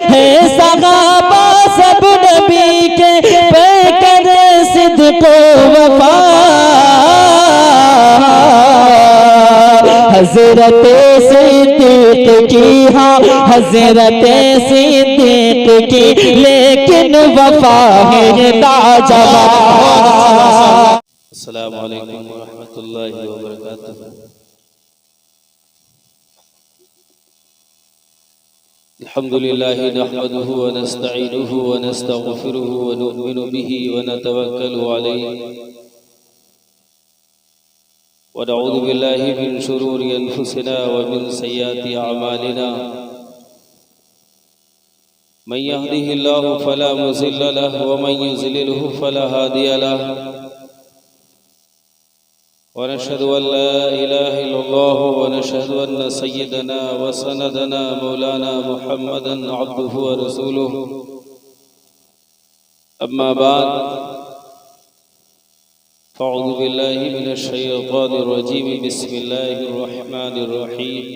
है सहाबा सब नबी के पैकर सिद्को वफा। हजरत सिद्दीक की, हाँ हजरत सिद्दीक की, लेकिन वफा है लाजवाब। अस्सलामु अलैकुम व रहमतुल्लाहि व बरकातुहू। अल्हम्दुलिल्लाहि नहमदुहु व नस्तईनुहु व नस्तगफिरुहु व नु'मिनु बिही व नतवक्कलु अलैहि व नऊज़ु बिल्लाहि मिन शुरूरि अनफुसिना व मिन सय्यिआति अअमालिना। मन यहदिहिल्लाहु फला मुज़िल्ल लहु व मन युज़लिलहु फला हादिय लहु। वनशहदु अल्ला इलाहा इल्लल्लाह वनशहदु अन्न सय्यदना व सनदना मौलाना मुहम्मदन अब्दुहु व रसूलुहु। अम्मा बाद फ़अऊज़ु बिल्लाहि मिनश शैतानिर रजीम। बिस्मिल्लाहिर रहमानिर रहीम।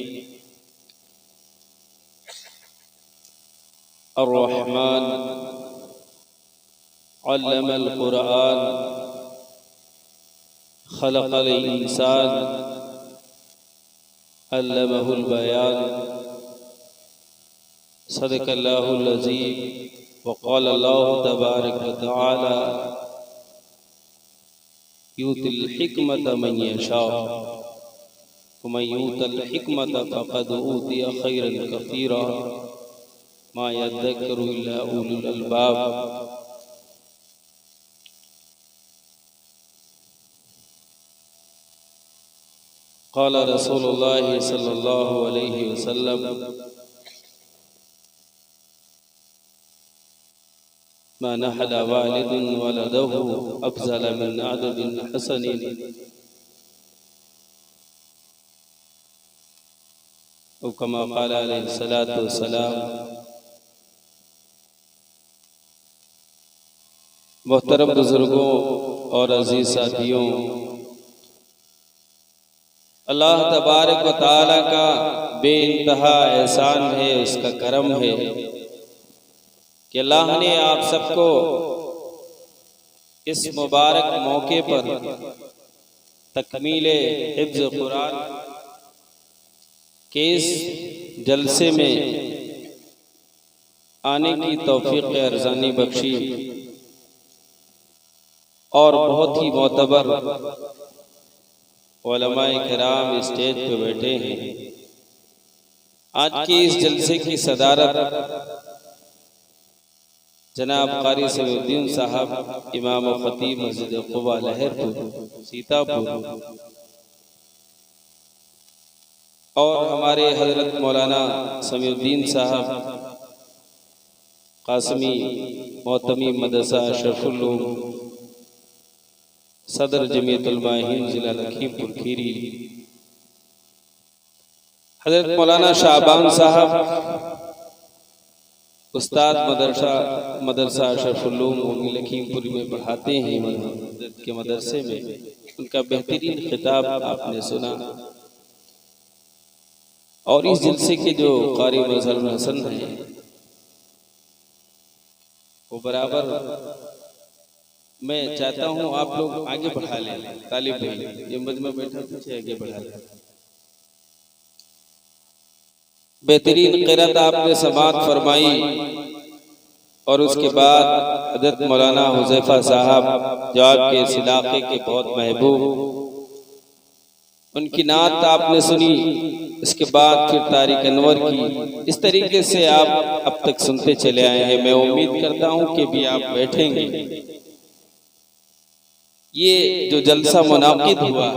अर्रहमान अल्लमल कुरआन खलक़ल इंसान अल्लमहुल बयान। सदक़ल्लाहुल अज़ीम व क़ाल अल्लाहु तबारक व तआला यूतिल हिकमत मन यशा व मन यूतल हिकमत फ़क़द ऊतिय खैरन कसीरा मा यज़्ज़करु इल्ला उलुल अलबाब। क़ाल रसूलुल्लाह सल्लल्लाहु अलैहि वसल्लम मा नहला वालिदुन वलदहु अफ़ज़ल मिन अददिन हसनिन औ कमा क़ाल अलैहि सलातु वस्सलाम। मोहतरम बुजुर्गों और अजीज साथियों, अल्लाह तबारक व तआला का बेइंतहा एहसान है, उसका करम है कि अल्लाह ने आप सबको इस मुबारक मौके पर तकमीले हिफ्ज़ कुरान के इस जलसे में आने की तौफीक अर्ज़ानी बख्शी और बहुत ही मोतबर उलमाए किराम स्टेज पे बैठे हैं। आज के इस जलसे की सदारत जनाब क़ारी सईदुद्दीन साहब, इमाम व ख़तीब मस्जिद क़ुबा लहरपुर सीतापुर, और हमारे हजरत मौलाना समीउद्दीन साहब क़ासिमी मोहतमी मदरसा अशरफुल उलूम, सदर जमीयतुल उलमा जिला लखीमपुर खीरी, हजरत मौलाना शाहबान साहब उस्ताद मदरसा अशरफुल उलूम लखीमपुर में पढ़ाते हैं के मदरसे में। उनका बेहतरीन खिताब आपने सुना। और इस जलसे के जो क़ारी मज़हरुल हसन हैं वो बराबर मैं चाहता हूँ आप लोग आगे बढ़ा लें। तालिब भाई ये मजमा बैठा पीछे आगे बढ़ा लें। बेहतरीन क़िरात आपने समाअत फरमाई और उसके बाद हज़रत मौलाना हुज़ैफ़ा साहब जो आपके इस इलाक़े के बहुत महबूब, उनकी नात आपने सुनी। इसके बाद फिर तारिक अनवर की। इस तरीके से आप अब तक सुनते चले आए हैं। मैं उम्मीद करता हूँ कि भी आप बैठेंगे। ये जो जलसा मुनाकिद हुआ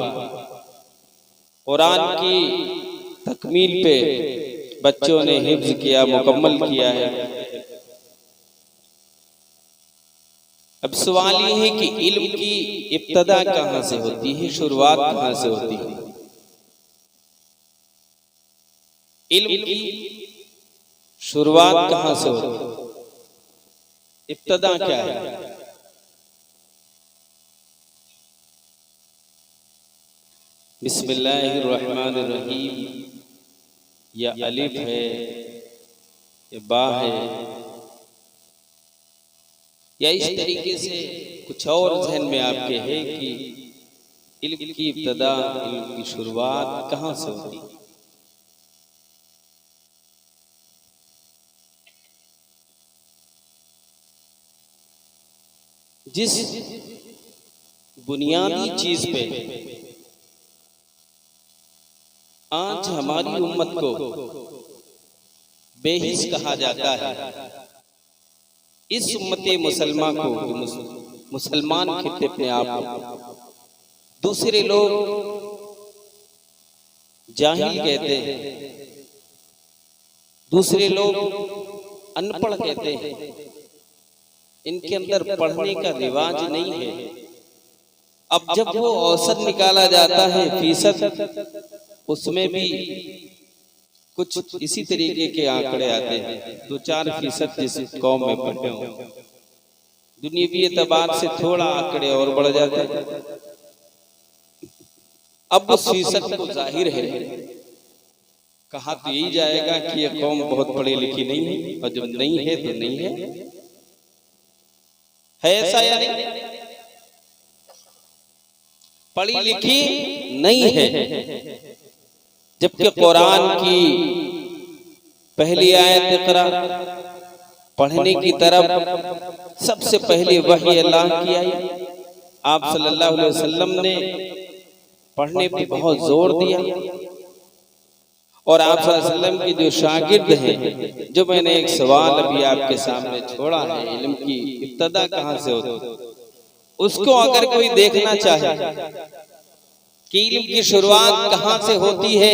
कुरान की तकमील पे बच्चों ने हिफ्ज़ किया, मुकम्मल किया है। अब सवाल ये है कि इल्म की इब्तदा कहाँ से होती है, शुरुआत कहाँ से होती है? इल्म की शुरुआत कहाँ से होती है? इब्तदा क्या है? बिस्मिल्लाहिर्रहमानिर्रहीम। यह अलिफ है, ये बा है, या इस तरीके से कुछ और जहन में आपके है कि इल्म की इब्तदा, इल्म की शुरुआत कहाँ से होती है? जिस बुनियादी चीज पे आज हमारी उम्मत को बेहिस कहा जाता है, इस उम्मते मुसलमान को, मुसलमान कहते अपने आप को, दूसरे लोग जाहिल कहते हैं, दूसरे लोग अनपढ़ कहते हैं, इनके अंदर पढ़ने का रिवाज नहीं है। अब जब वो औसत निकाला जाता है फीसद, उसमें भी कुछ इसी तरीके के आंकड़े आते हैं, 2-4% जिस कौम में पढ़े हों, दुनियावी एतबार से थोड़ा आंकड़े और बढ़ जाते हैं। अब उस फीसद को जाहिर है, कहा तो यही जाएगा कि ये कौम बहुत पढ़ी लिखी नहीं है, और जब नहीं है तो नहीं है ऐसा या नहीं? पढ़ी लिखी नहीं है, जबकि कुरान की पहली आयत इक़रा, पढ़ने की तरफ सबसे पहले वही अल्लाह की आई। आप सल्लल्लाहु अलैहि वसल्लम ने पढ़ने पे बहुत जोर दिया, और आप सल्लल्लाहु अलैहि वसल्लम के जो शागिर्द हैं, जो मैंने एक सवाल अभी आपके सामने छोड़ा है, इल्म की इब्तदा कहाँ से होती, उसको अगर कोई देखना चाहे कि इल्म की शुरुआत कहाँ से होती है,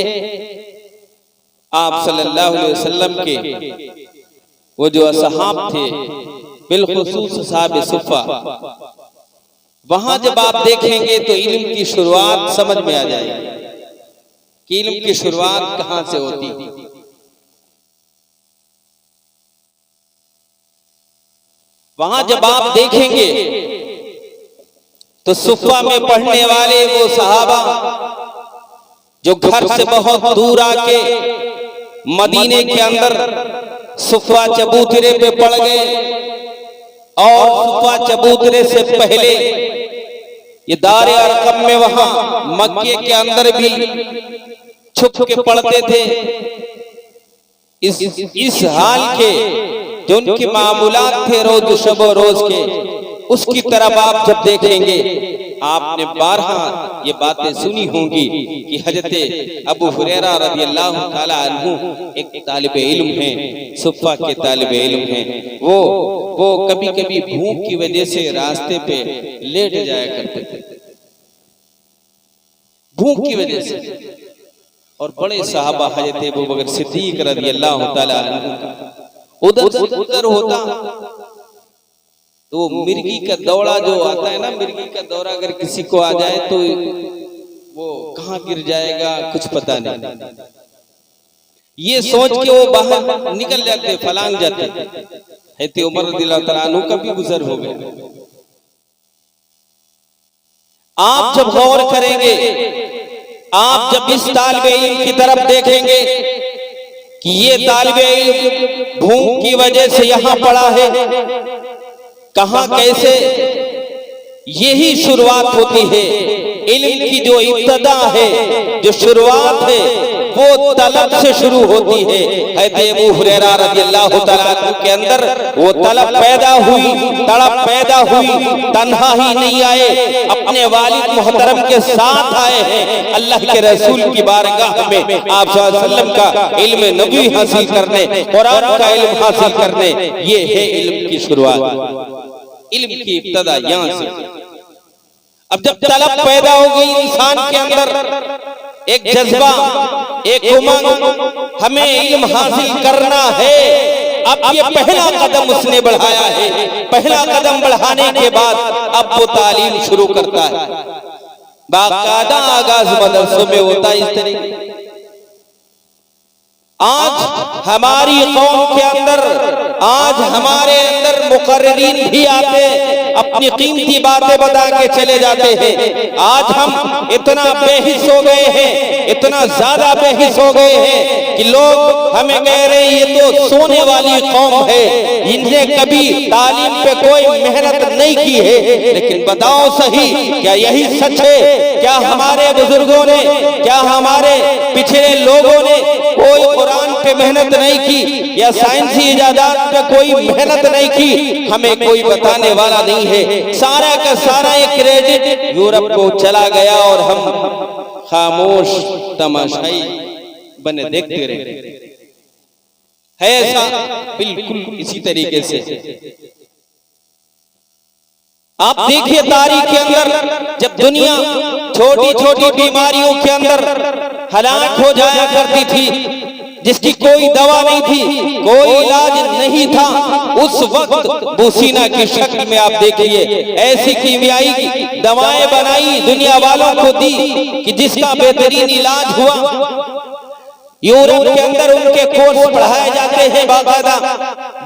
आप सल्लल्लाहु अलैहि वसल्लम के वो जो असहाब थे, बिलखुसूस साहब सुफ़ा, वहां जब आप देखेंगे तो इल्म की शुरुआत समझ में आ जाएगी कि इल्म की शुरुआत कहां से होती है। वहां जब आप देखेंगे तो सुफ़ा में पढ़ने वाले वो सहाबा जो घर से बहुत दूर आके मदीने के अंदर सुफ़ा चबूतरे पे पड़ गए, और सुफ़ा चबूतरे से पहले ये दारे अरकम में वहां मक्के के अंदर भी छुप के पढ़ते थे। इस हाल के जो उनके मामूलात थे रोज शब रोज के, उसकी तरफ आप जब देखेंगे, आपने बारहा ये बातें सुनी होंगी कि हजरत अबू हुरैरा रज़ियल्लाहु ताला अन्हु एक तालिबे इल्म हैं, सुफ़ा के तालिबे इल्म हैं। वो कभी कभी भूख की वजह से रास्ते पे लेट जाया करते थे, भूख की वजह से। और बड़े साहबा हजरत अबू बकर सिद्दीक रज़ियल्लाहु ताला अन्हु उधर होता तो मिर्गी का दौड़ा जो आता है ना, मिर्गी का दौरा अगर किसी को आ जाए तो वो कहाँ गिर जाएगा कुछ पता नहीं, ये सोच के वो बाहर निकल जाते, फलांग जाते। हज़रत उमर रज़ियल्लाहु ताला अन्हु का भी गुजर हो गया। आप जब गौर करेंगे, आप जब इस तालिबे इल्म की तरफ देखेंगे कि ये तालिबे इल्म भूख की वजह से यहां पड़ा है, कहां कैसे, यही शुरुआत होती है। इल्म की जो इब्तदा है, जो शुरुआत है, वो तलब से शुरू होती है। हज़रत अबू हुरैरा रज़ियल्लाहु ताला अन्हु के अंदर वो तलब पैदा हुई, तड़प पैदा हुई। तन्हा ही नहीं आए, अपने वालिद मुहतरम के साथ आए हैं अल्लाह के रसूल की बारगाह में आप सल्लल्लाहु अलैहि वसल्लम का इल्म नबी हासिल करने, कुरान का इल्म हासिल करने। ये है इल्म की शुरुआत, इल्म की इब्तदा यहां से। अब जब तलब पैदा हो गई इंसान के अंदर, एक जज्बा, एक उमंग, हमें इल्म हासिल करना है, अब ये पहला कदम उसने बढ़ाया है। पहला कदम बढ़ाने के बाद अब वो तालीम शुरू करता है। बाकायदा आगाज मदरसों में होता है इस तरीके। आज हमारी कौम के अंदर, आज हमारे अंदर मुकर्रिरीन भी आते, अपनी कीमती बातें बता के चले जाते हैं। आज हम इतना बेहिस हो गए हैं, इतना ज्यादा बेहिस हो गए हैं कि लोग हमें कह रहे हैं ये तो सोने वाली कौम है, इनने कभी तालीम पे कोई मेहनत नहीं की है। लेकिन बताओ सही, क्या यही सच है? क्या हमारे बुजुर्गों ने, क्या हमारे पिछले लोगों ने कोई कुरान पे मेहनत नहीं की या साइंसी इजादात पे कोई मेहनत नहीं की? हमें कोई बताने वाला नहीं है। सारा का सारा ये क्रेडिट यूरोप को चला गया और हम खामोश तमाशाई बने देखते रहे। है ऐसा? बिल्कुल इसी तरीके से आप देखिए तारीख के अंदर, जब दुनिया छोटी छोटी बीमारियों के अंदर हलाक हो जाया करती थी, जिसकी कोई दवा नहीं थी, कोई इलाज नहीं था, उस वक्त बुसीना की शक्ल में आप देखिए ऐसी कीमियाई दवाएं बनाई, दुनिया वालों को दी कि जिसका बेहतरीन इलाज हुआ। यूरोप के अंदर उनके कोर्स पढ़ाए जाते हैं बाकायदा,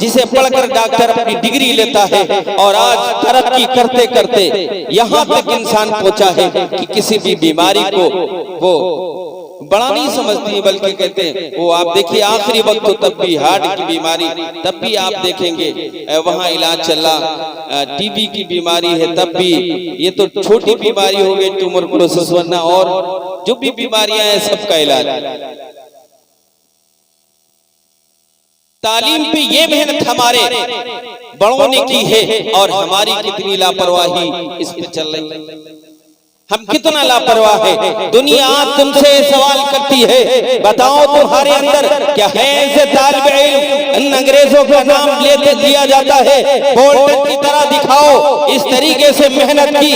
जिसे पढ़कर डॉक्टर अपनी डिग्री लेता है। और आज तरक्की करते करते यहाँ तक इंसान पहुंचा है कि किसी भी बीमारी को वो बड़ा नहीं समझती है, बल्कि कहते हैं वो आप देखिए आखिरी वक्त तो तब भी हार्ट की बीमारी, तब भी आप देखेंगे वहाँ इलाज चल रहा, टीबी की बीमारी है तब भी, ये तो छोटी बीमारी हो गई ट्यूबरकुलोसिस वरना और जो भी बीमारियां हैं सबका इलाज। तालीम पे ये मेहनत हमारे बड़ों ने की है और हमारी कितनी लापरवाही इस पे चल रही, हम कितना लापरवाह है। दुनिया आज तुमसे सवाल करती है, बताओ तुम्हारे अंदर क्या है ऐसे तालिब इल्म, इन अंग्रेजों का नाम लेते दिया जाता है, बोल्टन की तरह दिखाओ, इस तरीके से मेहनत की,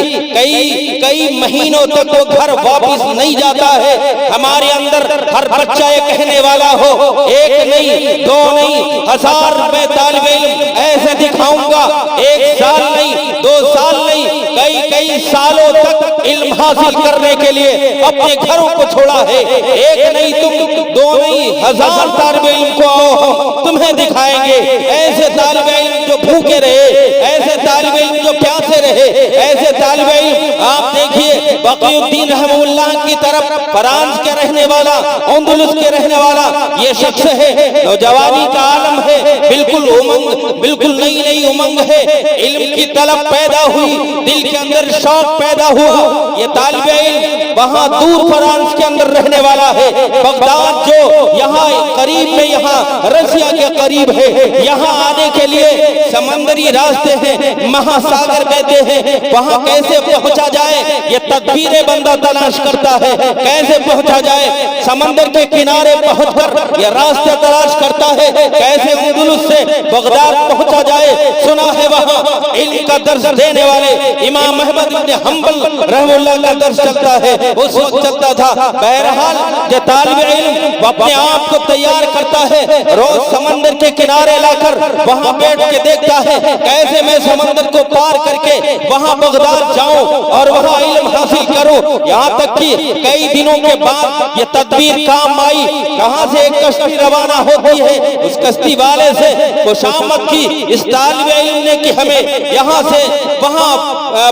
कई महीनों तक वो घर वापस नहीं जाता है। हमारे अंदर हर बच्चा ये कहने वाला हो, एक नहीं, दो नहीं, 1000 मैं तालिब इल्म ऐसे दिखाऊंगा, 1 साल नहीं, 2 साल नहीं, कई सालों तक इल्म हासिल करने के लिए अपने घरों को छोड़ा है। एक नहीं तुम, 2 नहीं, 1000 तालिब इल्म को आओ तुम्हें दिखाएंगे, ऐसे तालिब इल्म जो भूखे रहे, ऐसे तालिब इल्म जो प्यासे रहे, ऐसे तालिब इल्म। आप देखिए बकीउद्दीन रहमतुल्लाह की तरफ, फ्रांस के रहने वाला, अंदलुस के रहने वाला ये शख्स है, नौजवानी का आलम है, बिल्कुल उमंग, बिल्कुल नई उमंग है, इल्म की तलब पैदा हुई, दिल के अंदर शौक पैदा हुआ। ये तालिब इल्म वहाँ दूर फ्रांस के अंदर रहने वाला है, बगदाद जो यहाँ करीब में, यहाँ रसिया के करीब है, यहाँ आने के लिए समंदरी रास्ते हैं, महासागर बहते हैं, वहाँ कैसे पहुँचा जाए ये तदबीरें बंदा तलाश करता है, कैसे पहुँचा जाए, समंदर के किनारे पहुँचकर ये रास्ते तलाश करता है, कैसे अंदलुस से बगदाद पहुँचा जाए। सुना है वहाँ इल्म का दर्स देने वाले इमाम अहमद इब्न हंबल रहमतुल्लाह का दर्स चलता है, उस वक्त चलता था। बहरहाल जो तालिब इल्म अपने आप को तैयार करता है, रोज समंदर के किनारे लाकर वहाँ बैठ के देखता है कैसे मैं समंदर को पार करके वहाँ बगदाद जाऊं और वहाँ इल्म हासिल करूं। यहाँ तक कि कई दिनों के बाद ये तदबीर काम आई, कहाँ से एक कश्ती रवाना होती है, उस कश्ती वाले से खुशामद की इस तालिब इल्म ने कि हमें यहाँ से वहाँ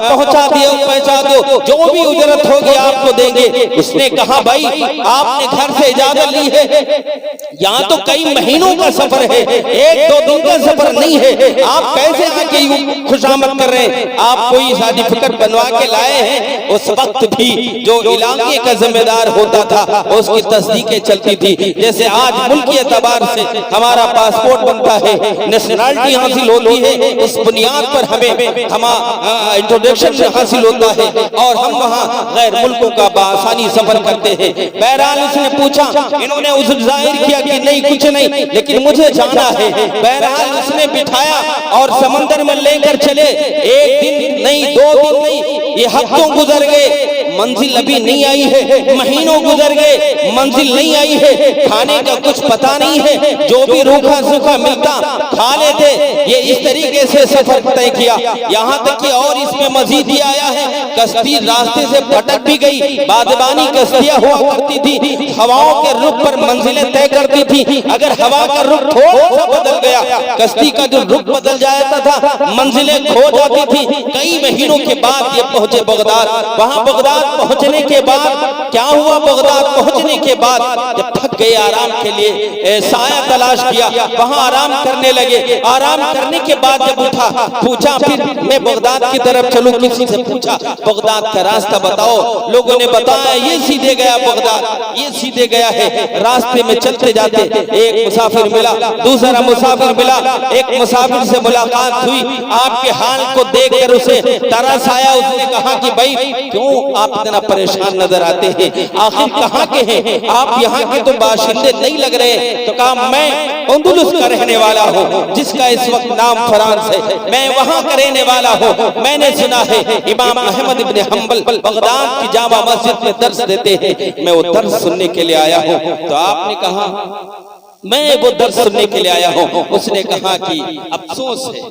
पहुँचा दो, जो भी उजरत होगी आपको देंगे। उसने कहा भाई आपने घर से इजाजत ली है, यहाँ तो कई महीनों का सफर है, 1-2 दिन का सफर नहीं है, आप कैसे आके खुशामद कर रहे हैं? आप कोई सर्टिफिकेट बनवा के लाए हैं? उस वक्त भी जो इलाके का जिम्मेदार होता था उसकी तस्दीकें चलती थी। जैसे आज मुल्की एतबार से हमारा पासपोर्ट बनता है, नेशनलिटी हासिल होती है, उस बुनियाद पर हमें हमारा इंट्रोडक्शन हासिल होता है और हम वहाँ गैर मुल्कों का आसानी सफर करते हैं। बहरहाल उसने पूछा, इन्होंने उस जाहिर किया कि नहीं कुछ नहीं, लेकिन मुझे जाना है। बहरहाल उसने बिठाया और समंदर में लेकर चले। 1 दिन नहीं, 2 दिन नहीं, ये हफ्तों गुजर गए, मंजिल अभी नहीं आई है, महीनों गुजर गए, मंजिल नहीं आई है, खाने का कुछ पता नहीं है, जो भी रूखा सूखा मिलता खा लेते, ये इस तरीके से सफर तय किया। यहाँ तक कि और इसमें मजीद ही आया है, कश्ती रास्ते से भटक भी गई। बादबानी कश्तियां हुआ करती थी, हवाओं के रुख पर मंजिलें तय करती थी। अगर हवा का रुख थोड़ा सा बदल गया, कश्ती का जो रुख बदल जाता था, मंजिलें खो जाती थी। कई महीनों के बाद ये पहुंचे बगदाद। वहां बगदाद पहुंचने के बाद क्या हुआ, बगदाद पहुंचने के बाद जब थक गए, आराम के लिए साया तलाश किया, वहां आराम करने लगे। आराम करने के बाद जब उठा, पूछा फिर मैं बगदाद की तरफ चलूं, किसी से पूछा बगदाद का रास्ता बताओ। लोगों ने बताया ये सीधे गया बगदाद, ये सीधे गया है। रास्ते में चलते जाते एक मुसाफिर मिला, दूसरा मुसाफिर मिला। एक मुसाफिर से मुलाकात हुई, आपके हाल को देखकर उसे तरस आया। उसने कहा कि भाई क्यों आप इतना परेशान नजर आते हैं, आखिर कहाँ के हैं आप, यहाँ के तो बाशिंदे नहीं लग रहे। तो कहा मैं अंदुलुस का रहने वाला हूँ, जिसका इस वक्त नाम फ्रांस है, मैं वहाँ का रहने वाला हूँ। मैंने सुना है इमाम अहमद इब्ने हंबल बगदाद की जामा मस्जिद में दर्स देते हैं, मैं वो दर्स सुनने के लिए आया हूँ। तो आपने कहा मैं वो दर्स सुनने के लिए आया हूँ। उसने कहा कि अफसोस है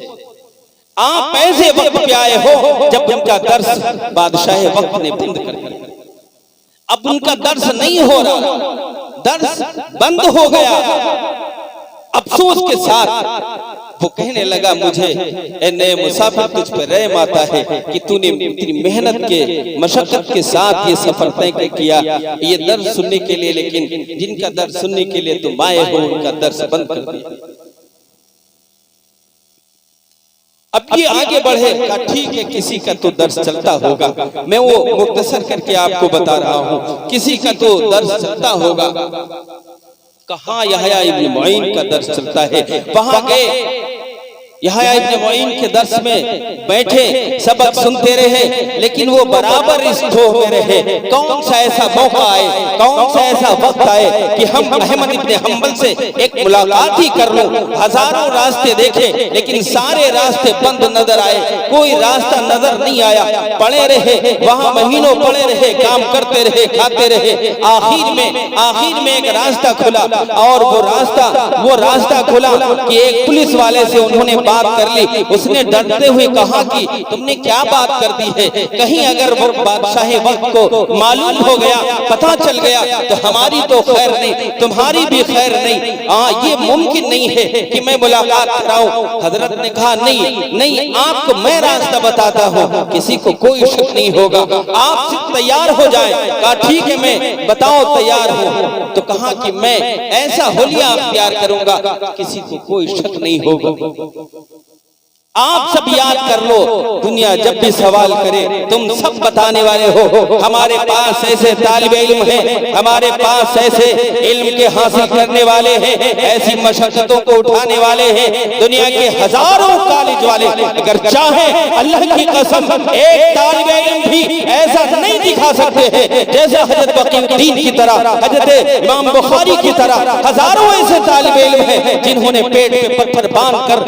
आप ऐसे वक्त पे आए हो जब उनका दर्स बादशाह वक्त ने बंद कर दिया। अब उनका दर्स नहीं हो रहा, दर्स बंद हो गया। अफसोस के साथ वो कहने लगा, मुझे ए नए मुसाफिर तुझ पर रहम आता है कि तूने इतनी मेहनत के मशक्कत के साथ ये सफर तय किया ये दर्स सुनने के लिए, लेकिन जिनका दर्स सुनने के लिए तुम आए हो उनका दर्स बंद कर दिया। अब ये आगे बढ़े, का ठीक है किसी का तो दर्स चलता होगा, मैं वो मुख्तसर करके आपको बता रहा हूँ, किसी का तो दर्स चलता होगा। कहाँ यहया इब्न मुईन का दर्स चलता है, वहां गए, यहया इब्न मुईन के दर्स में बैठे, सबक सुनते रहे, लेकिन वो बराबर इस धोह में रहे। कौन सा ऐसा मौका आए, कौन सा ऐसा वक्त आए कि हम अहमद इब्न हंबल से एक मुलाकात ही कर लूं। हजारों रास्ते देखे लेकिन सारे रास्ते बंद नजर आए, कोई रास्ता नजर नहीं आया। पड़े रहे वहां, महीनों पड़े रहे, काम करते रहे, खाते रहे। आखिर में एक रास्ता खुला, और वो रास्ता खुला कि एक पुलिस वाले से उन्होंने बात कर ली। उसने डरते हुए कहा कि तुमने क्या बात कर दी है, कहीं अगर वो बादशाह वक्त को मालूम हो गया, पता चल गया तो हमारी तो खैर नहीं, तुम्हारी भी खैर नहीं। ये मुमकिन नहीं है कि मैं मुलाकात कराऊं। हजरत ने कहा नहीं, आपको मैं रास्ता बताता हूँ, किसी को कोई शक नहीं होगा, आप सिर्फ तैयार हो जाए। कहा ठीक है, मैं बताओ तैयार हूँ। तो कहा कि मैं ऐसा होलिया अख्तियार करूंगा किसी को कोई शक नहीं होगा। आप सब याद कर लो, दुनिया जब भी सवाल करे तुम सब बताने वाले हो। हमारे पास ऐसे तालिब इल्म हैं, हमारे पास ऐसे इल्म के हासिल करने वाले हैं, ऐसी मशक्कतों को उठाने वाले हैं। दुनिया के हजारों कॉलेज वाले अगर चाहे अल्लाह की कसम एक तालिब इल्म भी ऐसा नहीं दिखा सकते हैं जैसे हजरत बकीउद्दीन की तरह, हजरत इमाम बुखारी की तरह। हजारों ऐसे तालिब इल्म हैं जिन्होंने पेट पे पत्थर बांध कर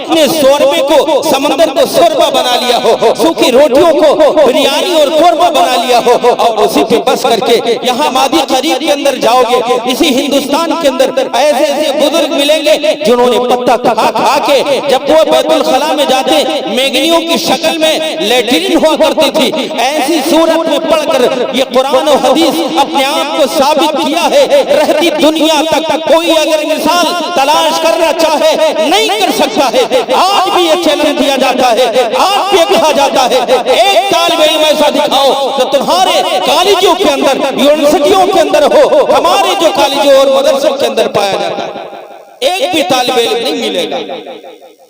अपने शोरबे को, समंदर को शोरबा बना लिया हो, सूखी रोटियों को बिरयानी और शोरबा बना लिया हो, और उसी पे बस करके यहाँ मादी करीब के अंदर जाओगे, इसी हिंदुस्तान के अंदर ऐसे ऐसे बुजुर्ग मिलेंगे जिन्होंने पत्ता खा खा के, जब वो बैतुल खला में जाते मैगनियों की शक्ल में लेटरिन हुआ करती थी, ऐसी सूरत में पढ़कर ये कुरान और हदीस अपने आप को साबित किया है। रहती दुनिया तक कोई अगर मिसाल तलाश करना चाहे नहीं कर सकता है। आज भी ये चैलेंज दिया जाता है, आज भी कहा जाता है एक तालिब इल्म ऐसा दिखाओ तो तुम्हारे कॉलेजों के अंदर, यूनिवर्सिटियों के अंदर हो, हमारे जो कॉलेजों और मदरसों के अंदर पाया जाता है, एक भी तालिब इल्म नहीं मिलेगा।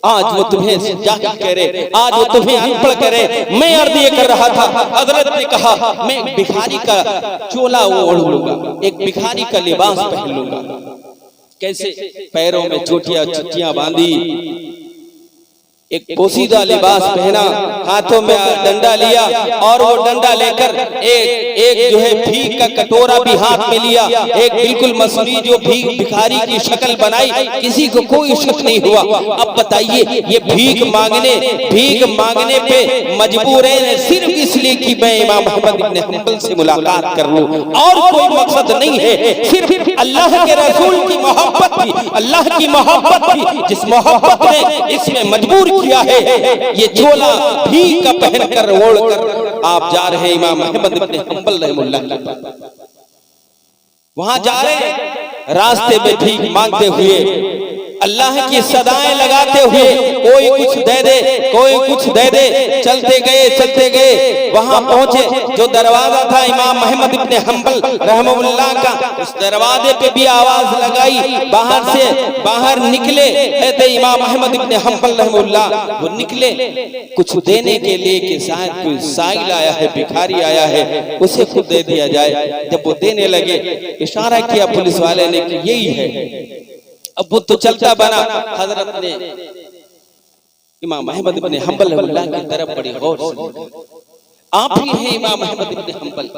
आज वो तुम्हें जाहिल कह रहे, आज वो तुम्हें अनपढ़ कह रहे। मैं अर्ज ये कर रहा था, हजरत ने कहा मैं एक भिखारी का चोला ओढ़ लूंगा, एक भिखारी का लिबास पहन लूंगा। कैसे? पैरों में चोटियां छुट्टियां बांधी, एक पोशीदा लिबास पहना, हाथों में डंडा लिया और वो डंडा लेकर एक जो है भीख का कटोरा भी हाथ में लिया, एक बिल्कुल मसूरी जो भिखारी की शक्ल बनाई, किसी को कोई शक नहीं हुआ। अब बताइए ये भीख मांगने पे मजबूर है सिर्फ इसलिए कि मैं इमाम अहमद इब्न हंबल से मुलाकात कर लूं, और कोई मकसद नहीं है, सिर्फ अल्लाह के रसूल की मोहब्बत थी, अल्लाह की मोहब्बत थी, जिस मोहब्बत ने इसमें मजबूर किया है। ये चोला भीख का पहनकर ओढ़कर आप जा रहे हैं इमाम अहमद इब्न हंबल रहमतुल्लाह के पास। वहां जा रहे, रास्ते में भीख मांगते हुए, अल्लाह की सदाएं लगाते हुए, कोई कुछ दे दे, कोई कुछ दे दे, चलते गए वहां पहुंचे। जो दरवाजा था इमाम अहमद इब्न हंबल रहमतुल्लाह का, उस दरवाजे पे भी आवाज लगाई, बाहर निकले। कहते इमाम अहमद इब्न हंबल रहमतुल्लाह वो निकले कुछ देने के लिए कि शायद कोई साइल आया है, भिखारी आया है, उसे खुद दे दिया जाए। जब वो देने लगे, इशारा किया पुलिस वाले ने कि यही है। अब वो तो चलता बना, हजरत ने इमाम अहमद इब्न हंबल रहमतुल्लाह की तरफ बड़ी गौर से, आप ही हैं इमाम अहमद इब्न हंबल?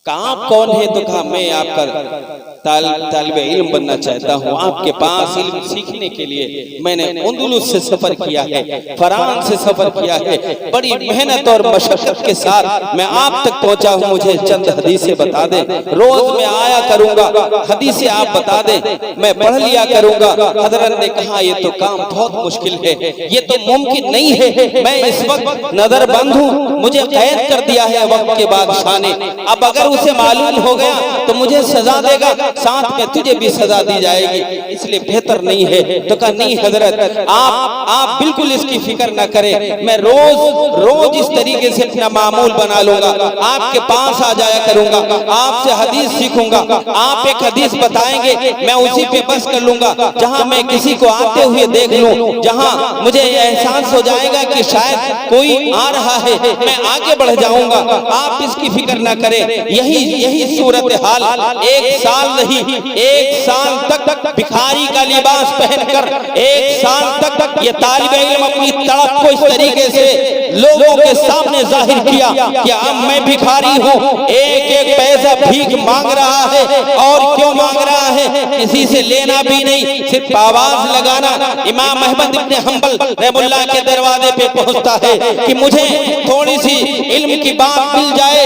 आप कौन है? तो कहा मैं आपका तालिबे इल्म बनना चाहता हूँ, आपके पास इल्म सीखने के लिए मैंने अंदलुस से सफर किया है, फरान से सफर किया है, बड़ी मेहनत और मशक्कत के साथ मैं आप तक पहुंचा हूँ, मुझे चंद हदीसें बता दें, रोज मैं आया करूंगा, हदीसें आप बता दें, मैं पढ़ लिया करूंगा। हजरत ने कहा ये तो काम बहुत मुश्किल है, ये तो मुमकिन नहीं है, मैं इस वक्त नजरबंद हूँ, मुझे कैद कर दिया है वक्त के बादशाह ने, अब अगर उसे मालूम हो गया तो मुझे सजा देगा, साथ में तुझे भी सजा दी जाएगी, इसलिए बेहतर नहीं है। तो कहा नहीं हजरत, आप बिल्कुल इसकी फिक्र ना करें, मैं रोज इस तरीके से अपना मामूल बना लूंगा, आपके पास आ जाया करूंगा, आपसे हदीस सीखूंगा, आप एक हदीस बताएंगे मैं उसी पे बस कर लूंगा, जहां मैं किसी को आते हुए देख लूं, जहां मुझे एहसास हो जाएगा कि शायद कोई आ रहा है, मैं आगे बढ़ जाऊंगा, आप इसकी फिक्र ना करें। यही सूरत हाल एक साल नहीं, 1 साल तक भिखारी का लिबास पहनकर 1 साल तक ये तालिब इल्म अपनी तड़प को इस तरीके से लोगों के सामने जाहिर किया कि अब मैं भिखारी हूँ, एक पैसा भीख मांग रहा है, और क्यों मांग रहा है? किसी से लेना भी नहीं, सिर्फ आवाज लगाना। इमाम अहमद इब्न हंबल रहमतुल्लाह के दरवाजे पे पहुंचता है कि मुझे थोड़ी सी इल्म की बात मिल जाए,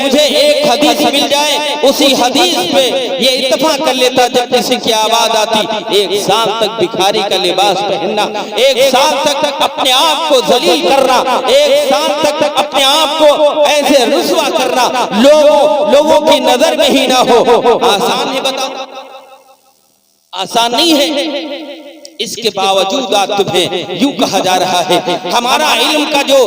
मुझे एक हदीस मिल जाए, उसी हदीस पे ये इत्तेफाक कर लेता जब किसी की आवाज आती। 1 साल तक भिखारी का लिबास पहनना, 1 साल तक अपने आप को जलील करना, 1 साल तक अपने आप को ऐसे रुसवा करना, लोगों की नजर में ही ना हो, आसान है? बताओ, आसान नहीं है। इसके बावजूद आज तुम्हें यूं कहा जा रहा है हमारा इल्म का जो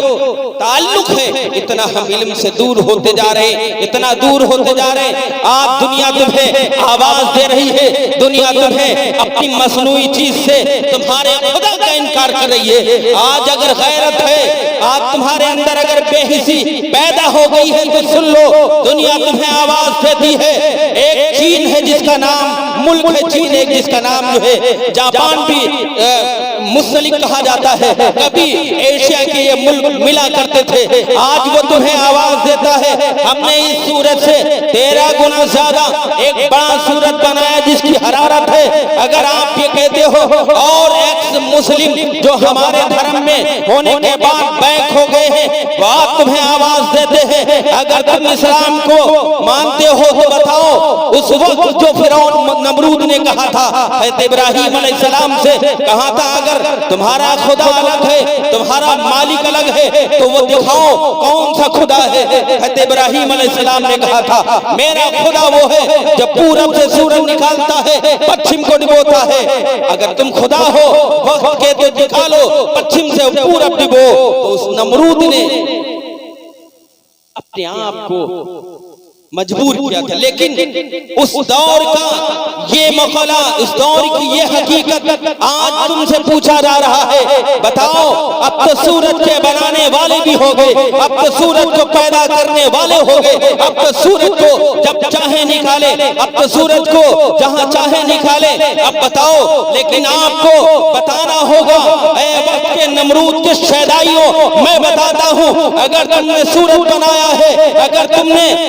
ताल्लुक है, इतना हम इल्म से दूर होते जा रहे हैं, इतना दूर होते जा रहे हैं। आप दुनिया तुम्हें आवाज दे रही है, दुनिया तुम्हें अपनी मसनूई चीज से तुम्हारे खुदा का इनकार कर रही है। आज अगर गैरत है, आज तुम्हारे अंदर अगर बेहिसी पैदा हो गई है तो सुन लो, दुनिया तुम्हें आवाज देती है। एक चीन है जिसका नाम मुल्क है, चीन एक जिसका नाम जो है जापान भी मुस्लिम कहा जाता है, कभी एशिया के ये मुल्क मिला करते थे, आज वो तुम्हें आवाज देता है। हमने इस सूरत से 13 गुना ज्यादा एक बड़ा सूरत बनाया जिसकी हरारत है। अगर आप ये कहते हो और एक्स मुस्लिम जो हमारे धर्म में होने के बाद बैक हो गए हैं, वो आप तुम्हें आवाज देते हैं। अगर तुम इस्लाम को मानते हो तो बताओ, उस वक्त जो फिरौन नमरूद ने कहा था इब्राहिम अलैहिस्सलाम से, कहा था अगर तुम्हारा खुदा अलग है, तुम्हारा मालिक अलग है, तो वो दिखाओ कौन सा खुदा है। इब्राहिम अलैहिस्सलाम ने कहा था मेरा खुदा वो है जो पूरब से सूरज निकालता है, पश्चिम को डुबोता है। अगर तुम खुदा हो वक्त के तो दिखा लो, पश्चिम से पूरब डुबो। तो उस नमरूद ने अपने आप को मजबूर किया था। लेकिन उस दौर का ये मकला, उस दौर की ये हकीकत आज तुमसे पूछा जा रहा है। बताओ, अब तो सूरज के बनाने वाले भी हो गए, अब तो सूरज को पैदा करने वाले हो गए, अब तो सूरज को जब चाहे निकाले, अब तो सूरज को जहां चाहे निकाले। अब बताओ, लेकिन आपको बताना होगा, ऐ वक्त के नमरूद के शैदाइयों, मैं बताता हूं, अगर तुमने सूरज बनाया है,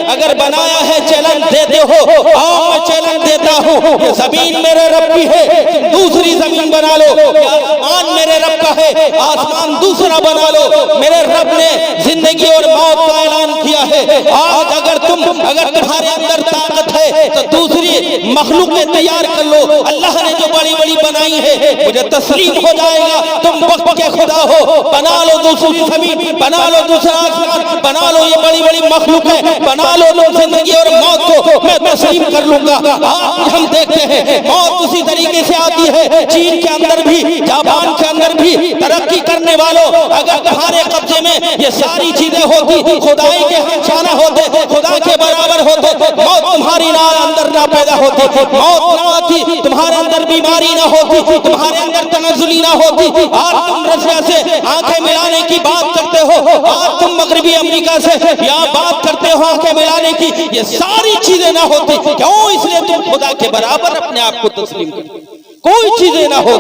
अगर बनाया है, चैलेंज देते हो, आओ मैं चैलेंज देता हूं, ये जमीन मेरे रब की है, तुम दूसरी जमीन बना लो। आसमान मेरे रब का है, आसमान दूसरा बना लो। मेरे रब ने जिंदगी और मौत का ऐलान किया है। आज अगर तुम्हारे अंदर ताकत है तो दूसरी मखलूकें तैयार कर लो। अल्लाह ने जो बड़ी बड़ी बनाई है, मुझे तस्लीम हो जाएगा, तुम वक्त के खुदा हो। बना लो दूसरी जमीन, बना लो दूसरा आसमान, बना लो ये बड़ी बड़ी मखलूकें, बना लो जिंदगी और मौत को मैं तस्लीम कर लूंगा। आज हम देखते हैं मौत उसी तरीके से आती है। चीन के अंदर भी, जापान के अंदर भी तरक्की करने वालों, अगर तुम्हारे कब्जे में ये सारी चीजें होती, खुदाई के हमशाना होते, खुदा के बराबर होते, मौत तुम्हारी अंदर ना पैदा होती, मौत ना आती, तुम्हारे अंदर बीमारी ना होती, तुम्हारे अंदर तनज़ुली ना होती। आज तुम रशिया से आंखें मिलाने की बात करते हो, आज तुम मगरबी अमेरिका से यहाँ बात करते हो आंखें मिलाने की, ये सारी चीजें ना होती। क्यों? इसलिए तुम खुदा के बराबर अपने आप को तस्लीम करते, कोई चीजें ना हो,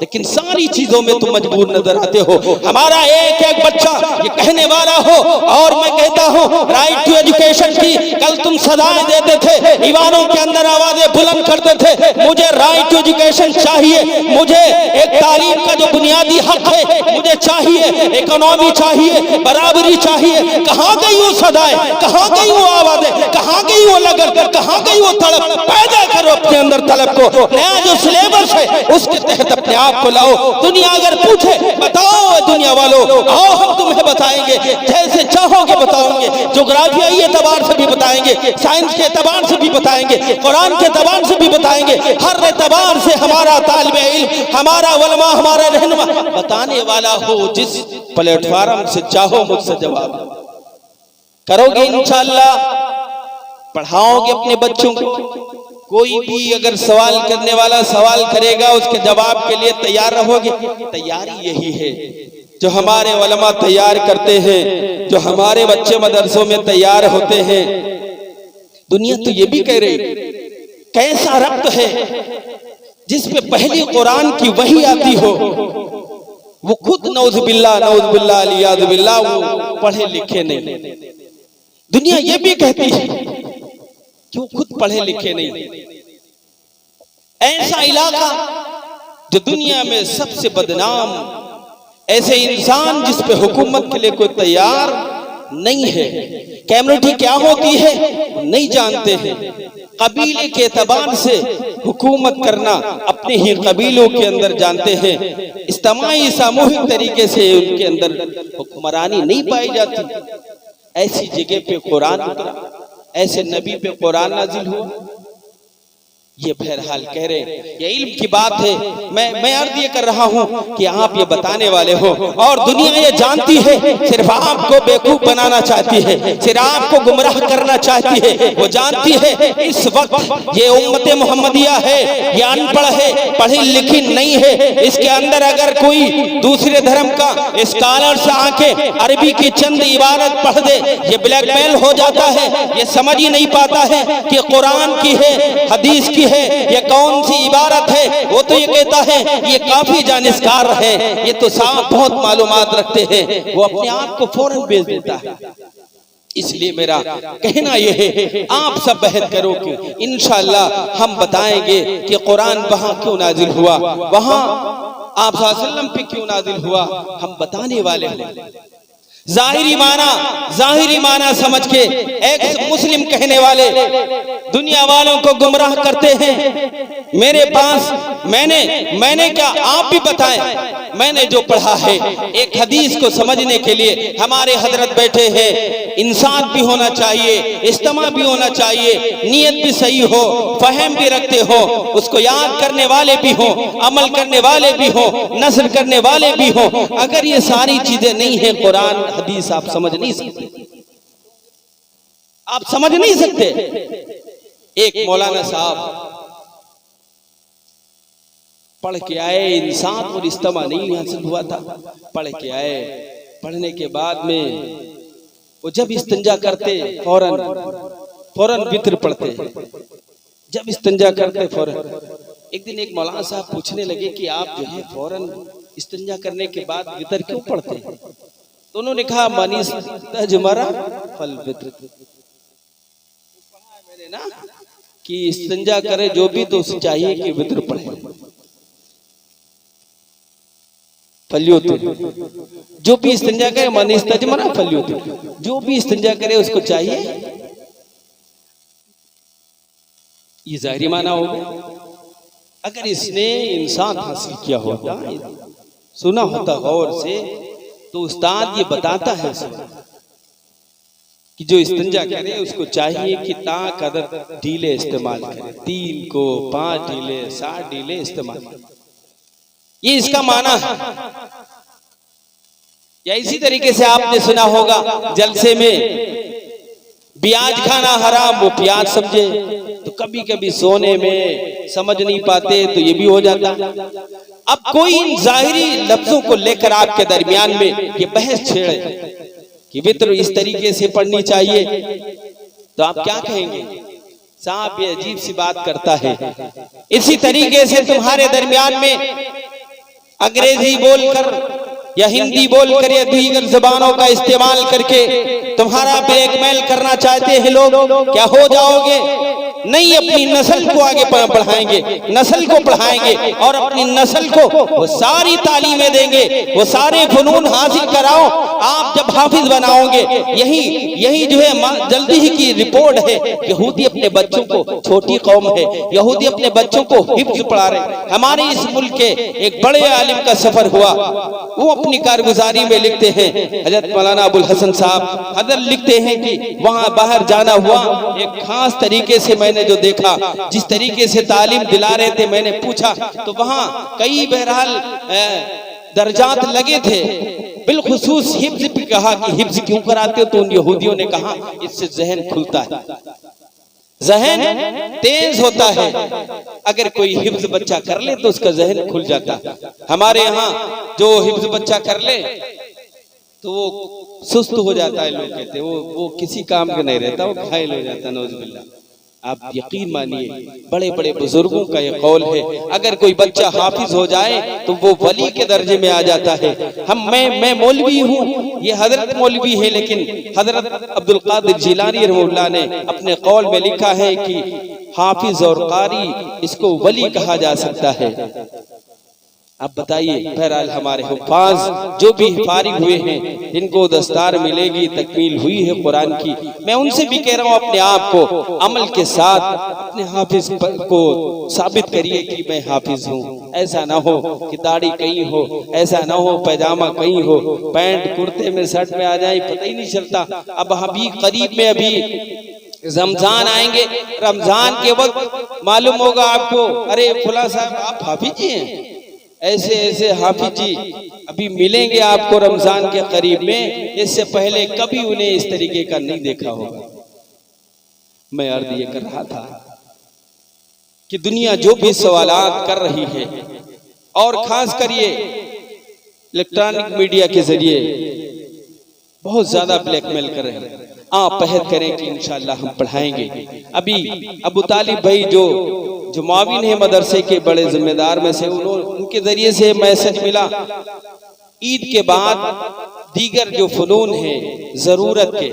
लेकिन सारी चीजों में तुम मजबूर नजर आते हो। हमारा एक एक बच्चा ये कहने वाला हो, और मैं कहता हूँ राइट टू एजुकेशन की कल तुम सदाएं देते थे, ईवानों के अंदर आवाजें बुलंद करते थे, मुझे राइट टू एजुकेशन चाहिए, मुझे एक तालीम का जो बुनियादी हक है मुझे चाहिए, इकोनॉमी चाहिए, बराबरी चाहिए। कहाँ गई वो सदाएं, कहाँ गई वो आवाजें, कहाँ गई वो लगन, कहाँ गई वो तड़प? पैदा करो अपने अंदर तलब को। नया जो सिलेबस है उसके तहत अपने आप को लाओ। दुनिया अगर पूछे, बताओ दुनिया वालों, आओ हम तुम्हें बताएंगे, जैसे चाहोगे बताओगे, ज्योग्राफियाई एतबार से भी बताएंगे, साइंस के एतबार से भी बताएंगे, कुरान के एतबार से भी बताएंगे। हर एतबार से हमारा तालिबे इल्म, हमारा उलमा, हमारा रहनुमा बताने वाला हो। जिस प्लेटफार्म से चाहो मुझसे जवाब करोगे इंशाअल्लाह, पढ़ाओगे अपने बच्चों को। कोई भी अगर सवाल करने वाला सवाल करेगा, उसके जवाब के लिए तैयार रहोगे। तैयारी यही है जो हमारे उलमा तैयार करते हैं, जो हमारे बच्चे मदरसों में तैयार होते हैं। दुनिया तो ये भी कह रही, कैसा रब्त है जिसपे पहली कुरान की वही आती हो, वो खुद नौज़ुबिल्लाह अलियाज़ु बिल्लाह वो पढ़े लिखे नहीं। दुनिया ये भी कहती है कि वो खुद पढ़े लिखे नहीं। ऐसा इलाका जो दुनिया में सबसे बदनाम, ऐसे इंसान जिस पे हुकूमत के लिए कोई तैयार नहीं है। कम्युनिटी क्या होती है नहीं जानते हैं। कबीले के एतबार से हुकूमत करना अपने ही कबीलों के अंदर जानते हैं। इज्तिमाई सामूहिक तरीके से उनके अंदर हुक्मरानी नहीं पाई जाती। ऐसी जगह पे कुरान उतरा, ऐसे नबी पे कुरान नाजिल हुआ। ये बहरहाल कह रहे हैं ये इल्म की बात है। मैं अर्ज ये कर रहा हूं कि आप ये बताने वाले हो, और दुनिया ये जानती है, सिर्फ आपको बेवकूफ बनाना चाहती है, सिर्फ आपको गुमराह करना चाहती है। वो जानती है इस वक्त ये उम्मत मोहम्मदिया है, ये अनपढ़ है, पढ़ी लिखी नहीं है। इसके अंदर अगर कोई दूसरे धर्म का स्कॉलर से आके अरबी की चंद इबारत पढ़ दे, ये ब्लैकमेल हो जाता है। ये समझ ही नहीं पाता है कि कुरान की है, हदीस की है, ये कौन सी इबारत है। वो तो ये कहता है ये काफी जानिस्कार है, ये तो साफ बहुत मालूमात रखते हैं। वो अपने आप को फौरन बेच देता है। इसलिए मेरा कहना यह है, आप सब बहस करो कि इंशाअल्लाह हम बताएंगे कि कुरान वहां क्यों नाजिल हुआ, वहां आप सल्लल्लाहु अलैहि वसल्लम पे क्यों नाजिल हुआ, हम बताने वाले हैं। जाहिरी माना समझ के एक मुस्लिम कहने वाले दुनिया वालों को गुमराह करते हैं। मेरे पास मैंने क्या, आप भी बताएं, मैंने जो पढ़ा है एक हदीस को समझने के लिए हमारे हजरत बैठे हैं। इंसाफ भी होना चाहिए, इज्तिमा भी होना चाहिए, नीयत भी सही हो, फहम भी रखते हो, उसको याद करने वाले भी हो, अमल करने वाले भी हो, नस्ल करने वाले भी हो। अगर ये सारी चीजें नहीं है, कुरान हदीस आप समझ नहीं सकते। आप समझ नहीं सकते। एक मौलाना साहब पढ़ के आए, इंसान और इस्तेमा नहीं हासिल हुआ था, पढ़ के आए, पढ़ने के बाद में वो जब इस्तिंजा करते फौरन वित्र पढ़ते, जब इस्तिंजा करते फौरन। एक दिन एक मौलाना साहब पूछने लगे कि आप जो है फौरन इस्तिंजा करने के बाद वित्र क्यों पढ़ते हैं? तो उन्होंने कहा मनीस तजमरा फल वित्र, मैंने ना कि इस्तिंजा करे जो भी तो उसे चाहिए कि वित्र पढ़े। फल्योतु, जो भी इस्तिंजा करे मनीस तजमरा फल्योतु, जो भी इस्तिंजा करे उसको चाहिए। ये जाहिरी माना हो गया। अगर इसने इंसान हासिल किया होता, सुना होता गौर से, तो उस्ताद ये बताता है कि जो इस्तिंजा करे उसको चाहिए कि ताक अदद ढीले इस्तेमाल करे, 3 को 5 ढीले 7 ढीले इस्तेमाल करे। ये इसका माना है। या इसी तरीके से आपने सुना होगा जलसे में प्याज खाना हराम, वो प्याज समझे, तो कभी कभी सोने में समझ नहीं पाते तो ये भी हो जाता। अब कोई इन जाहिरी लफ्जों को लेकर आपके दरमियान में ये बहस छेड़े कि वित्र इस तरीके से पढ़नी चाहिए, तो आप क्या कहेंगे? साहब ये अजीब सी बात करता है। इसी तरीके से तुम्हारे दरमियान में अंग्रेजी बोलकर या हिंदी बोलकर या दीगर ज़बानों का इस्तेमाल करके तुम्हारा ब्लैकमेल करना चाहते हैं लोग। क्या हो जाओगे? नहीं, अपनी नस्ल को आगे बढ़ाएंगे, नस्ल को पढ़ाएंगे और अपनी नस्ल को वो सारी तालीमें देंगे, वो सारे फनून हासिल कराओ। आप जब हाफिज बनाओगे, यही जो है जल्दी ही की रिपोर्ट है, यहूदी अपने बच्चों को, छोटी कौम है, यहूदी अपने बच्चों को हिफ्ज पढ़ा रहे। हमारे इस मुल्क के एक बड़े आलिम का सफर हुआ, वो अपनी कारगुजारी में लिखते हैं, हजरत मौलाना अबुल हसन साहब हजरत लिखते हैं कि वहां बाहर जाना हुआ, एक खास तरीके से मैंने जो देखा, जिस तरीके से तालीम दिला रहे थे, मैंने पूछा तो वहां कई बहरहाल दर्जात लगे थे। बिलखुसूस हिफ्ज भी कहा कि हिफ्ज क्यों कराते हो? तो उन यहूदियों ने कहा इससे जहन खुलता है, जहन तेज होता है। अगर कोई हिफ्ज बच्चा कर ले तो उसका जहन खुल जाता। हमारे यहाँ जो हिफ्ज बच्चा कर ले तो वो सुस्त हो जाता है, लोग कहते हैं वो किसी काम का नहीं रहता, वो घायल हो जाता है, नौजुबिल्लाह। आप यकीन मानिए, बड़े बड़े बुजुर्गों का ये कौल है, अगर कोई बच्चा हाफिज हो जाए तो वो वली के दर्जे में आ जाता है। मैं मौलवी हूँ, ये हजरत मौलवी है, लेकिन हजरत अब्दुल कादिर जिलानी रहमतुल्लाह ने अपने कौल में लिखा है कि हाफिज और कारी इसको वली कहा जा सकता है। अब बताइए, बहरहाल हमारे हुफ्फाज जो भी फारिग हुए हैं, जिनको दस्तार मिलेगी, तकमील हुई है कुरान की, मैं उनसे भी कह रहा हूँ अपने आप को अमल के साथ अपने हाफिज को साबित करिए कि मैं हाफिज हूँ। ऐसा ना हो कि दाढ़ी कहीं हो, ऐसा ना हो पैजामा कहीं हो, पैंट कुर्ते में शर्ट में आ जाए, पता ही नहीं चलता। अब अभी करीब में अभी रमजान आएंगे, रमजान के वक्त मालूम होगा आपको, अरे फुला साहब आप हाफिज जी हैं, ऐसे ऐसे हाफिज जी अभी मिलेंगे आपको रमजान के करीब में। इससे पहले कभी उन्हें इस तरीके का नहीं देखा होगा। मैं अर्ज ये कर रहा था कि दुनिया जो भी सवालात कर रही है, और खास कर ये इलेक्ट्रॉनिक मीडिया के जरिए बहुत ज्यादा ब्लैकमेल कर रहे हैं। आप पहल करें कि इंशाअल्लाह हम पढ़ाएंगे। अभी अबू तालिब भाई जो मुआविन है मदरसे के बड़े जिम्मेदार में से, उनके जरिए से मैसेज मिला, ईद के बाद दीगर जो फनून है जरूरत के,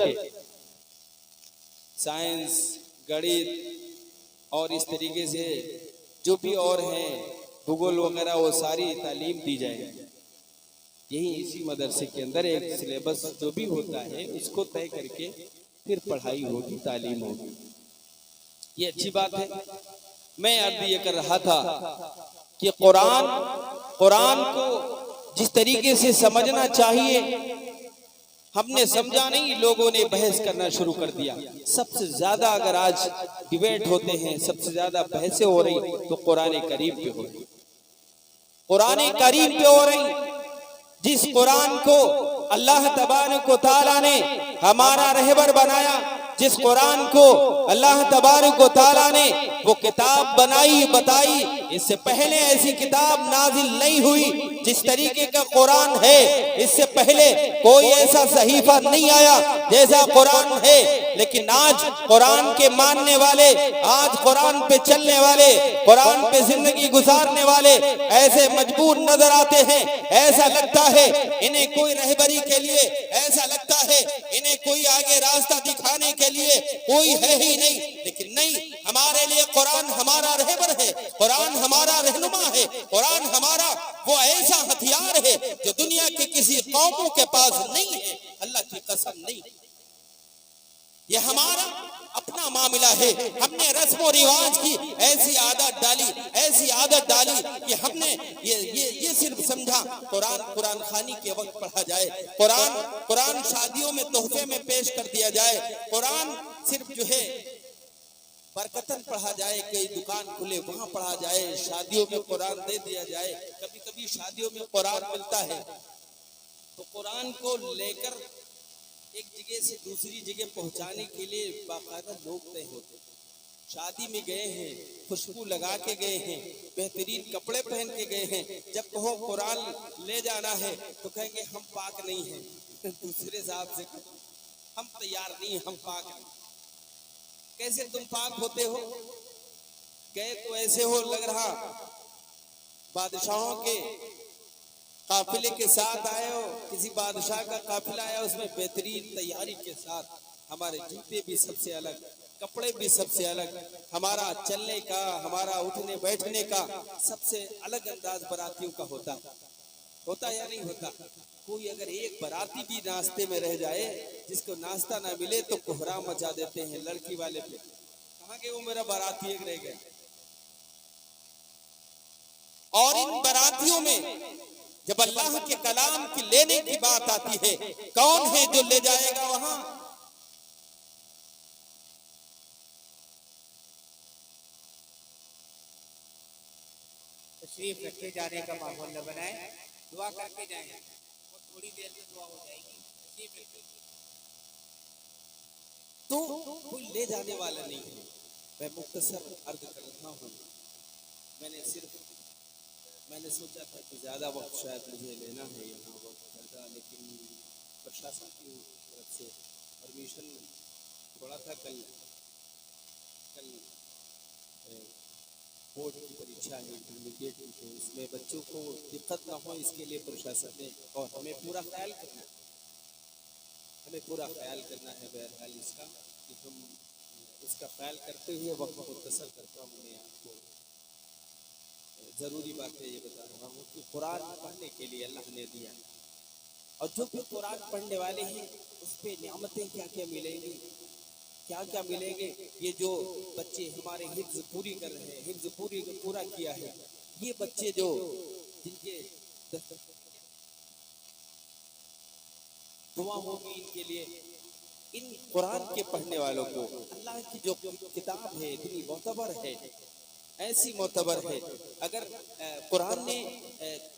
साइंस, गणित और इस तरीके से जो भी और हैं, भूगोल वगैरह, वो सारी तालीम दी जाएगी। यही इसी मदरसे के अंदर एक सिलेबस जो भी होता है उसको तय करके फिर पढ़ाई होगी, तालीम होगी। ये अच्छी बात है। मैं अर्ज ये कर रहा था कि कुरान को जिस तरीके से समझना चाहिए हमने समझा नहीं, लोगों ने बहस करना शुरू कर दिया। सबसे ज्यादा अगर आज डिबेट होते हैं, सबसे ज्यादा बहसें हो रही तो कुरान करीम पे हो रही, कुरान करीम पे हो रही। जिस कुरान को अल्लाह तबारक व तआला ने हमारा रहबर बनाया, जिस कुरान को अल्लाह तबारक व तआला ने वो किताब बनाई बताई, इससे पहले ऐसी किताब नाजिल नहीं हुई जिस तरीके का कुरान है। इससे पहले कोई ऐसा सहीफा नहीं आया जैसा कुरान है। लेकिन आज कुरान के मानने वाले, आज कुरान पे चलने वाले, कुरान पे जिंदगी गुजारने वाले ऐसे मजबूर नजर आते हैं। ऐसा लगता है इन्हें कोई रहबरी के लिए, ऐसा लगता है इन्हें कोई आगे रास्ता दिखाने के लिए कोई है ही नहीं। लेकिन नहीं, हमारे लिए कुरान हमारा रहबर है, कुरान हमारा रहनुमा है, कुरान हमारा वो ऐसा हथियार है जो दुनिया के किसी कौमों के पास नहीं है। अल्लाह की कसम नहीं, ये हमारा अपना मामला है। हमने रस्म और रिवाज की ऐसी आदत डाली, ऐसी आदत डाली कि हमने ये सिर्फ समझा कुरान खानी के वक्त पढ़ा जाए, कुरान शादियों में तोहफे में पेश कर दिया जाए, कुरान सिर्फ जो है बरकतन पढ़ा जाए, कई दुकान खुले वहां पढ़ा जाए, शादियों में कुरान दे दिया जाए। कभी कभी शादियों में कुरान मिलता है तो कुरान को लेकर एक जगह से दूसरी जगह पहुंचाने के लिए बाकायदा लोग तय होते। शादी में गए हैं, खुशबू लगा के गए हैं, बेहतरीन कपड़े पहन के गए हैं, जब कहो कुरान ले जाना है तो कहेंगे हम पाक नहीं हैं। दूसरे साहब से हम तैयार नहीं, हम पाक नहीं। कैसे तुम पाक होते हो? गए तो ऐसे हो लग रहा बादशाहों के काफिले के साथ आए हो, किसी बादशाह का काफिला आया, उसमें बेहतरीन तैयारी के साथ, हमारे जूते भी सबसे अलग, कपड़े भी सबसे अलग, हमारा चलने का, हमारा उठने बैठने का सबसे अलग अंदाज बारातियों का होता या नहीं होता? कोई अगर एक बाराती भी नाश्ते में रह जाए, जिसको नाश्ता ना मिले तो कोहरा मचा देते हैं लड़की वाले पे, कहाँ के वो मेरा बाराती एक रह गए। और इन बारातियों में जब अल्लाह के कलाम की लेने की बात आती है, कौन है जो ले जाएगा वहां? तशरीफ रखे जाने का माहौल न बनाए, दुआ करके जाएं और थोड़ी देर में दुआ हो जाएगी। तशरीफ रखे तो कोई ले जाने वाला नहीं है। मैं मुख्तसर अर्ज कर रहा हूँ। मैंने सोचा था कि ज़्यादा वक्त शायद मुझे लेना है यहाँ वक्त ज़्यादा, लेकिन प्रशासन की तरफ से परमिशन थोड़ा था। कल बोर्ड की परीक्षा है, इंटरमीडिएट की, तो उसमें बच्चों को दिक्कत ना हो इसके लिए प्रशासन ने और हमें पूरा ख्याल करना है बहरहाल इसका, कि हम इसका ख्याल करते हुए वक्त मुख्तसर करता हूँ। मैं आपको ज़रूरी बात है ये बता रहा हूँ कि कुरान पढ़ने के लिए अल्लाह ने दिया, और जो भी कुरान पढ़ने वाले हैं उस पर नियामतें क्या क्या मिलेंगी, क्या क्या मिलेंगे। ये जो बच्चे हमारे हिफ्ज़ पूरी कर रहे हैं, हिफ्ज़ पूरा किया है, ये बच्चे जो जिनके दुआ होगी इनके लिए, इन कुरान के पढ़ने वालों को अल्लाह की जो किताब है इतनी मोतबर है, ऐसी मोतबर है। अगर कुरान ने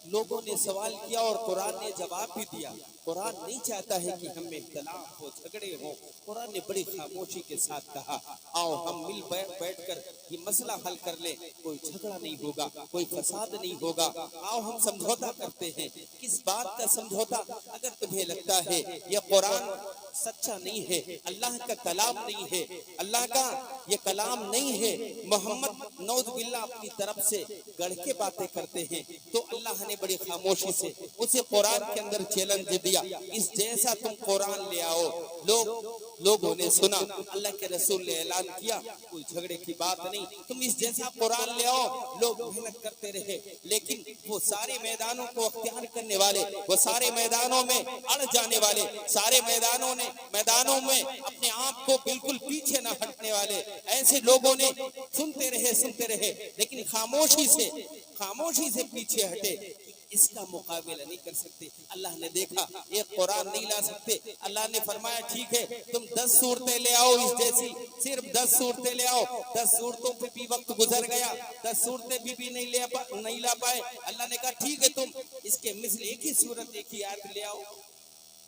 लोगों ने सवाल किया और कुरान ने जवाब भी दिया, कुरान नहीं चाहता है कि हम में इख्तलाफ हो, झगड़े हो। कुरान ने बड़ी खामोशी के साथ कहा, आओ हम मिल बैठकर ये मसला हल कर ले, कोई झगड़ा नहीं होगा, कोई फसाद नहीं होगा, आओ हम समझौता करते हैं। किस बात का समझौता? अगर तुम्हें लगता है यह कुरान सच्चा नहीं है, अल्लाह का कलाम नहीं है, अल्लाह का ये कलाम नहीं है, मोहम्मद नौजुबिल्लाह अपनी तरफ से गढ़ के बातें करते हैं, तो अल्लाह ने बड़ी खामोशी से उसे कुरान के अंदर चैलेंज दिया, इस जैसा तुम कुरान ले आओ। लोगों ने सुना, अल्लाह के रसूल ने ऐलान किया, कोई झगड़े की बात नहीं, तुम इस जैसा कुरान ले आओ। लोग मेहनत करते रहे, लेकिन वो सारे मैदानों को अख्तियार करने वाले, वो सारे मैदानों में अड़ जाने वाले, सारे मैदानों में अपने आप को बिल्कुल पीछे न हटने वाले ऐसे लोगों ने सुनते रहे, लेकिन खामोशी से पीछे हटे। इसका मुकाबला नहीं कर सकते। अल्लाह ने देखा ये कुरान नहीं ला सकते, अल्लाह ने फरमाया ठीक है तुम 10 सूरतें ले आओ, इस जैसी सिर्फ 10 सूरतें ले आओ। 10 सूरतों पे भी वक्त गुजर गया, 10 सूरतें भी नहीं ला पाए। अल्लाह ने कहा ठीक है तुम इसके मिसल एक ही सूरत, एक ही आयत ले आओ।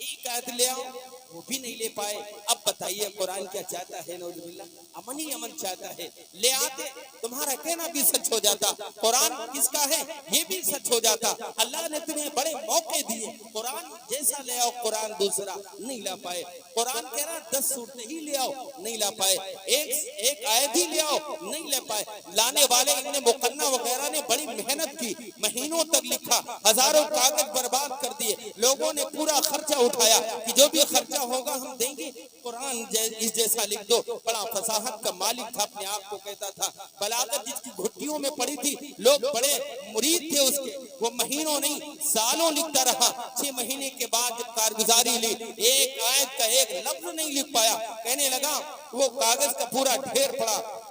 एक आयत ले आओ, वो भी नहीं ले पाए। अब बताइए कुरान क्या चाहता है? नौजुबिल्ला, अमन ही अमन चाहता है। ले आते, तुम्हारा कहना भी सच हो जाता, कुरान किसका है ये भी सच हो जाता। अल्लाह ने तुम्हें बड़े मौके दिए, कुरान जैसा ले आओ, कुरान दूसरा नहीं ला पाए। कुरान कह रहा 10 सूरतें ही ले आओ, नहीं ला पाए। एक आयत ही ले आओ, नहीं ले पाए। लाने वाले इन्हें मुकन्ना वगैरह ने बड़ी मेहनत की, महीनों तक लिखा, हजारों कागज बर्बाद कर दिए। लोगों ने पूरा खर्चा उठाया कि जो भी खर्चा होगा हम देंगे, कुरान इस जैसा लिख दो। बड़ा फसाहत का मालिक था, अपने आप को कहता था। बलागत जिसकी घुट्टियों में पड़ी थी, लोग बड़े मुरीद थे उसके, वो महीनों नहीं सालों लिखता रहा। 6 महीने के बाद जब कारगुजारी ली, एक आयत का एक लफ्ज नहीं लिख पाया। कहने लगा वो कागज का पूरा ढेर पड़ा।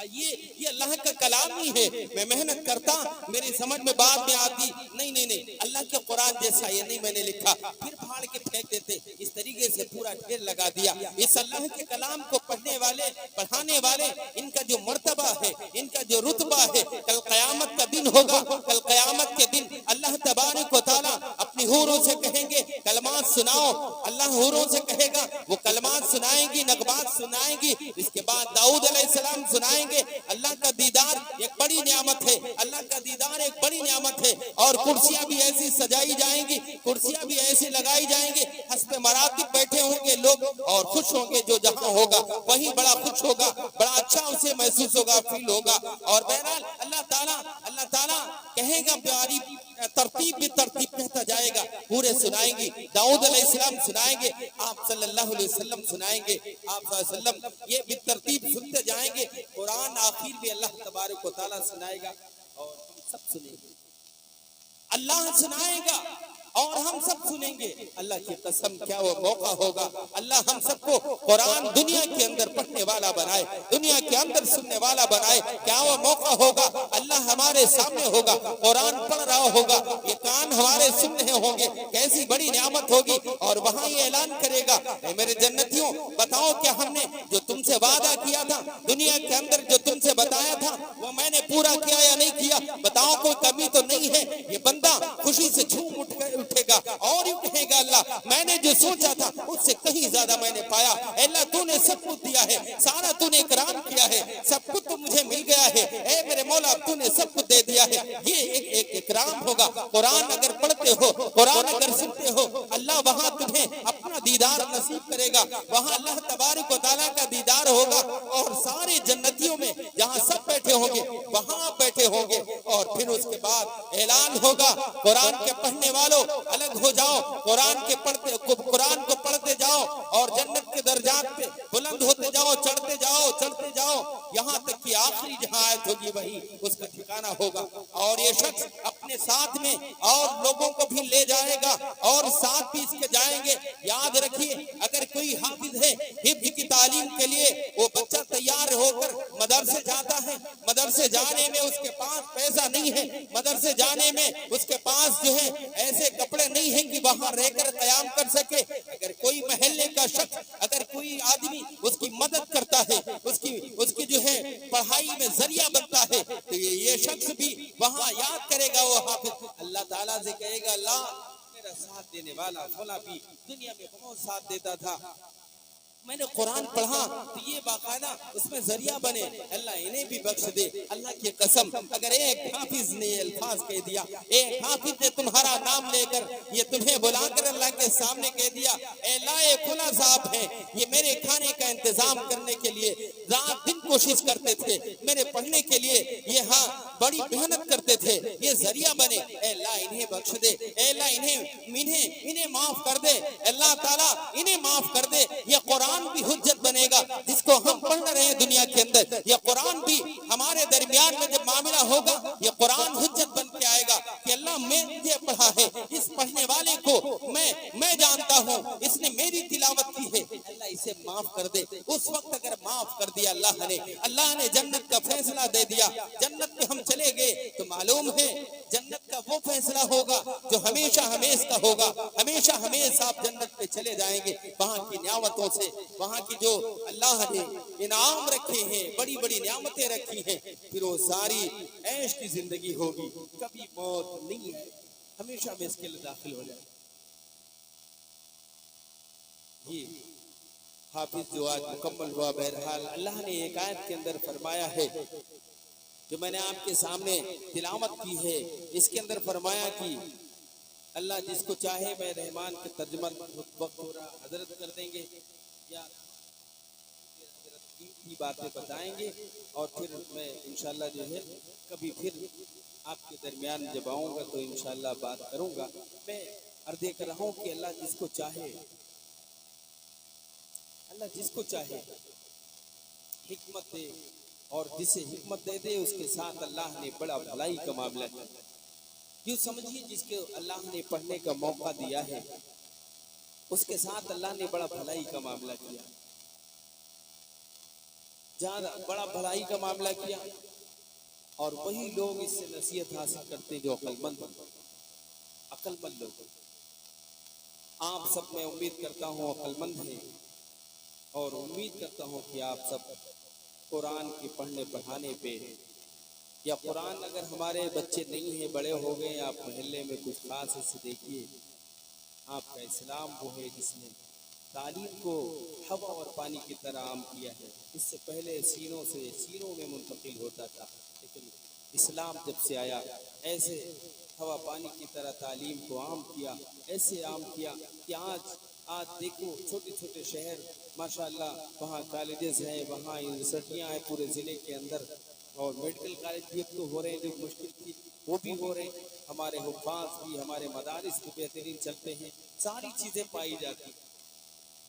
ये अल्लाह का कलाम ही है। मैं मेहनत करता, मेरी समझ में बात में आती, नहीं नहीं नहीं, अल्लाह के कुरान जैसा ये नहीं मैंने लिखा, फिर फाड़ के फेंक देते। इस तरीके से पूरा ढेर लगा दिया। इस अल्लाह के कलाम को पढ़ने वाले, पढ़ाने वाले, इनका जो मर्तबा है, इनका जो रुतबा है, कल कयामत का दिन होगा। कल कयामत के दिन अल्लाह तबारक व तआला अपनी हूरों से कहेंगे कलमात सुनाओ। अल्लाह हूरों से कहेगा, वो कलमात सुनाएंगी, नगमात सुनाएंगी। इसके बाद दाऊद अलैहिस्सलाम सुनाएंगे। अल्लाह का दीदार एक बड़ी नियामत है, अल्लाह का दीदार एक बड़ी नियामत है। और कुर्सियां भी ऐसी सजाई जाएंगी, कुर्सियां भी ऐसी लगाई जाएंगी, हस्ब मरातिब बैठे होंगे लोग और खुश होंगे। जो जहां होगा वहीं बड़ा खुश होगा, बड़ा अच्छा उसे महसूस होगा, फील होगा। और बहरहाल अल्लाह ताला कहेगा, प्यारी तरतीब भी तरतीब कहता जाएगा, पूरे सुनाएंगे। दाऊद अलैहिस्सलाम सुनाएंगे, आप सल्लल्लाहु अलैहि वसल्लम सुनाएंगे, आप सल्लल्लाहु अलैहि वसल्लम, ये भी तरतीब सुनते जाएंगे। कुरान आखिर भी अल्लाह तबारक व तआला सुनाएगा और हम सब सुनेंगे। अल्लाह सुनाएगा और हम सब सुनेंगे। अल्लाह की कसम, क्या वो मौका होगा। अल्लाह हम सबको कुरान दुनिया के अंदर पढ़ने वाला बनाए, दुनिया के अंदर सुनने वाला बनाए। क्या वो मौका होगा। अल्लाह हमारे सामने होगा, कुरान पढ़ रहा होगा, ये कान हमारे सुन रहे होंगे, कैसी बड़ी नियामत होगी। और वहाँ ये ऐलान करेगा, मेरे जन्नतियों बताओ, क्या हमने जो तुमसे वादा किया था दुनिया के अंदर, जो तुमसे बताया था, वो मैंने पूरा किया या नहीं किया? बताओ, कोई कमी तो नहीं है? ये बंदा खुशी से झूम उठेगा और यूं कहेगा, अल्लाह मैंने जो सोचा था उससे कहीं ज्यादा मैंने पाया। अल्लाह तूने सब कुछ दिया है, सारा तूने इकराम किया है, सब कुछ तो मुझे मिल गया है। ए मेरे मौला, तूने सब कुछ दे दिया है। ये एक इकराम होगा। कुरान अगर पढ़ते हो, कुरान अगर सुनते हो, अल्लाह वहाँ तुम्हें अपना दीदार नसीब करेगा। वहाँ अल्लाह तबारक व तआला का दीदार होगा और सारे जन्नतियों में जहाँ सब बैठे होंगे वहाँ बैठे होंगे। और फिर उसके बाद ऐलान होगा, कुरान के पढ़ने वालों अलग हो जाओ, कुरान को पढ़ते जाओ और जन्नत के दर्जात पे बुलंद होते जाओ, चढ़ते जाओ, यहाँ तक कि आखिरी जहाँ आयत होगी वही उसका ठिकाना होगा। और ये शख्स अपने साथ में और लोगों को भी ले जाएगा और साथ भी इसके जाएंगे। याद रखिए, अगर कोई हाफिज है, हिफ्ज की तालीम के लिए वो बच्चा तैयार होकर मदरसे जाता है, मदरसे जाने में उसके पास पैसा नहीं है, मदरसे जाने में उसके पास जो है ऐसे कपड़े नहीं है कि वहां रहकर कयाम कर सके। अगर कोई महल्ले का शख्स, अगर कोई आदमी उसकी मदद करता है, उसकी जो है पढ़ाई में जरिया बनता है, तो ये शख्स भी वहां याद करेगा वो हाफिज, अल्लाह ताला से कहेगा, अल्लाह मेरा साथ देने वाला फला भी दुनिया में बहुत साथ देता था, मैंने कुरान पढ़ा तो ये बाकायदा उसमें जरिया बने, अल्लाह इन्हें भी बख्श दे। अल्लाह की कसम, अगर एक हाफिज ने अल्फाज कह दिया, एक हाफिज ने तुम्हारा नाम लेकर ये तुम्हें बुलाकर अल्लाह के सामने कह दिया, ए खुला साहब है, ये मेरे खाने का इंतजाम करने के लिए रात दिन कोशिश करते थे, मेरे पढ़ने के लिए ये बड़ी मेहनत करते थे, ये जरिया बने, अल्लाह इन्हें बख्श दे, अल्लाह इन्हें माफ कर दे, अल्लाह ताला इन्हें माफ कर दे। ये कुरान भी हुज्जत बनेगा जिसको हम पढ़ रहे हैं दुनिया के अंदर। ये कुरान भी हमारे दरमियान में जब मामला होगा, ये कुरान हुज्जत बन के आएगा कि अल्लाह मैंने पढ़ा है, इस पढ़ने वाले को मैं जानता हूँ, इसने मेरी तिलावत की है, अल्लाह इसे माफ कर दे। उस वक्त अगर माफ कर दिया अल्लाह ने जन्नत का फैसला दे दिया, जन्नत में हम चले गए, तो मालूम है जन्नत का वो फैसला होगा जो हमेशा हमेशा होगा, हमेशा हमेशा आप जन्नत पे चले जाएंगे। वहाँ की नियामतों से, वहाँ की जो अल्लाह ने इनाम रखे हैं, बड़ी बड़ी नियामतें रखी हैं, फिर वो सारी ऐश की जिंदगी होगी, कभी मौत नहीं है, हमेशा में इसके लिए दाखिल हो जाए। ये हाफिज जो आज मुकम्मल हुआ। बहरहाल अल्लाह ने एक आयत के अंदर फरमाया है जो मैंने आपके सामने तिलावत की है, इसके अंदर फरमाया कि अल्लाह जिसको चाहे, मैं रहमान के तर्जुमा वक्त हो रहा हजरत कर देंगे या की बातें बताएंगे और फिर मैं इंशाल्लाह जो है कभी फिर आपके दरमियान जब आऊँगा तो इंशाल्लाह बात करूँगा। मैं अर्ज़ कर रहा हूँ कि अल्लाह जिसको चाहे, अल्लाह जिसको चाहे हिकमत दे, और जिसे हिकमत दे दे उसके साथ अल्लाह ने बड़ा भलाई का मामला किया। यूँ समझिए जिसके अल्लाह ने पढ़ने का मौका दिया है उसके साथ अल्लाह ने बड़ा भलाई का मामला किया, ज्यादा बड़ा भलाई का मामला किया। और वही लोग इससे नसीहत हासिल करते जो अक्लमंद लोग। आप सब मैं उम्मीद करता हूँ अक्लमंद हैं और उम्मीद करता हूँ कि आप सब कुरान के पढ़ने पढ़ाने पे, या कुरान अगर हमारे बच्चे नहीं हैं, बड़े हो गए, आप महल्ले में कुछ खास ऐसे देखिए, आपका इस्लाम वो है जिसने तालीम को हवा और पानी की तरह आम किया है। इससे पहले सीनों से सीनों में मुंतकिल होता था, लेकिन इस्लाम जब से आया ऐसे हवा पानी की तरह तालीम को आम किया, ऐसे आम किया कि आज देखो छोटे छोटे शहर माशाल्लाह, वहाँ कॉलेजेस हैं, वहाँ यूनिवर्सिटियाँ हैं पूरे ज़िले के अंदर, और मेडिकल कॉलेज भी अब तो हो रहे हैं, जो मुश्किल थी वो भी हो रहे हैं। हमारे हुफ़ाज़ भी, हमारे मदारिस भी बेहतरीन चलते हैं, सारी चीज़ें पाई जाती।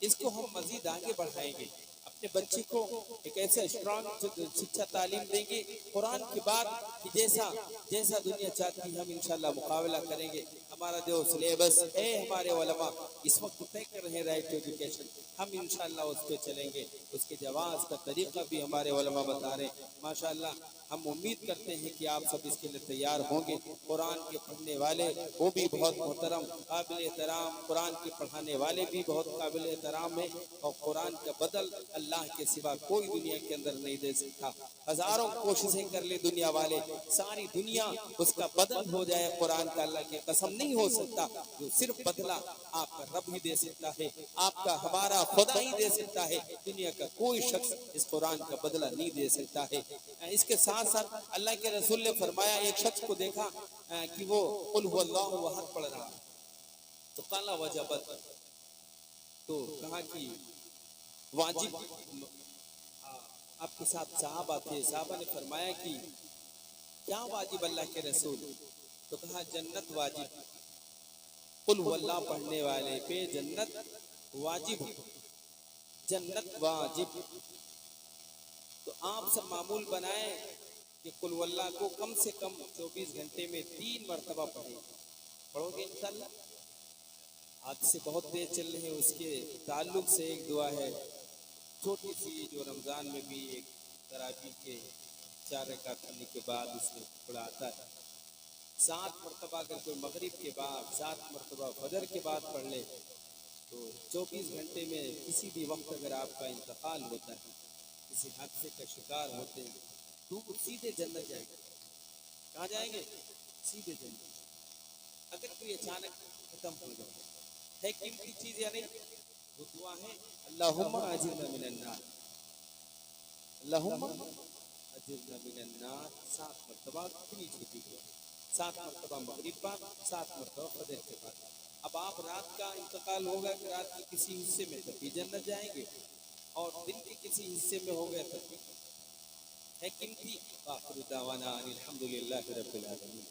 इसको हम मजीद आगे बढ़ाएंगे, अपने बच्चे को एक ऐसा स्ट्रॉन्ग शिक्षा तालीम देंगे कुरान के बाद कि जैसा दुनिया चाहती है हम इंशाल्लाह मुकाबला करेंगे। हमारा जो सिलेबस है हमारे उलमा इस वक्त तय कर रहे हैं राइट टू एजुकेशन, हम इंशाल्लाह उस पर चलेंगे। उसके जवाब का तरीका भी हमारे उलमा बता रहे हैं माशाल्लाह। हम उम्मीद करते हैं कि आप सब इसके लिए तैयार होंगे। कुरान के पढ़ने वाले वो भी बहुत मोहतरम काबिल एहतराम, कुरान के पढ़ाने वाले भी बहुत काबिल एहतराम है, और कुरान का बदल अल्लाह के सिवा कोई दुनिया के अंदर नहीं दे सकता। हजारों कोशिशें कर ले दुनिया वाले, सारी दुनिया उसका बदल हो जाए कुरान का, अल्लाह की कसम नहीं हो सकता। जो सिर्फ बदला आपका रब ही दे सकता है, आपका हमारा खुदा ही दे सकता है, दुनिया का कोई शख्स इस कुरान का बदला नहीं दे सकता है। इसके साथ साथ अल्लाह के रसूल ने फरमाया, एक शख्स को देखा कि वो कुल हुवल्लाहु अहद पढ़ रहा, तो काला वजबत, तो कहा कि वाजिब आपके साथ साहबा थे, साहबा ने फरमाया कि क्या वाजिब अल्लाह के रसूल, तो कहा जन्नत वाजिब, कुल हुवल्लाह पढ़ने वाले पे जन्नत वाजिब, जन्नत वाजिब। तो आप सब मामूल बनाए कि कुल वल्लाह को कम से कम 24 घंटे में 3 मरतबा पढ़ोगे इंशाल्लाह। आज से बहुत तेज चल रहे हैं, उसके ताल्लुक से एक दुआ है छोटी सी, जो रमज़ान में भी एक तरावी के 4 रकात करने के बाद उसमें पढ़ा आता है। 7 मरतबा अगर कोई मगरिब के बाद, 7 मरतबा फजर के बाद पढ़ ले तो 24 घंटे में किसी भी वक्त अगर आपका इंतकाल होता है, किसी हादसे का शिकार होते हैं, तो सीधे जन्नत जाएंगे। कहाँ जाएंगे? सीधे जन्नत। अगर कोई अचानक खत्म हो जाए है कीमती चीज या नहीं, वो दुआ है अल्लाहुम्मा अजिरना मिनन नार, अल्लाहुम्मा अजिरना मिनन नार। 7 मरतबा कितनी छोटी दुआ, 7 मरतबा मगरिब बाद, 7 मरतबा फजर के बाद। अब आप रात का इंतकाल होगा कि रात के किसी हिस्से में, तभी जन्नत जाएंगे, और दिन के किसी हिस्से में हो गया तभी है कीमती। आखिर दावाना अनिल हम्दुलिल्लाहि रब्बिल आलमीन।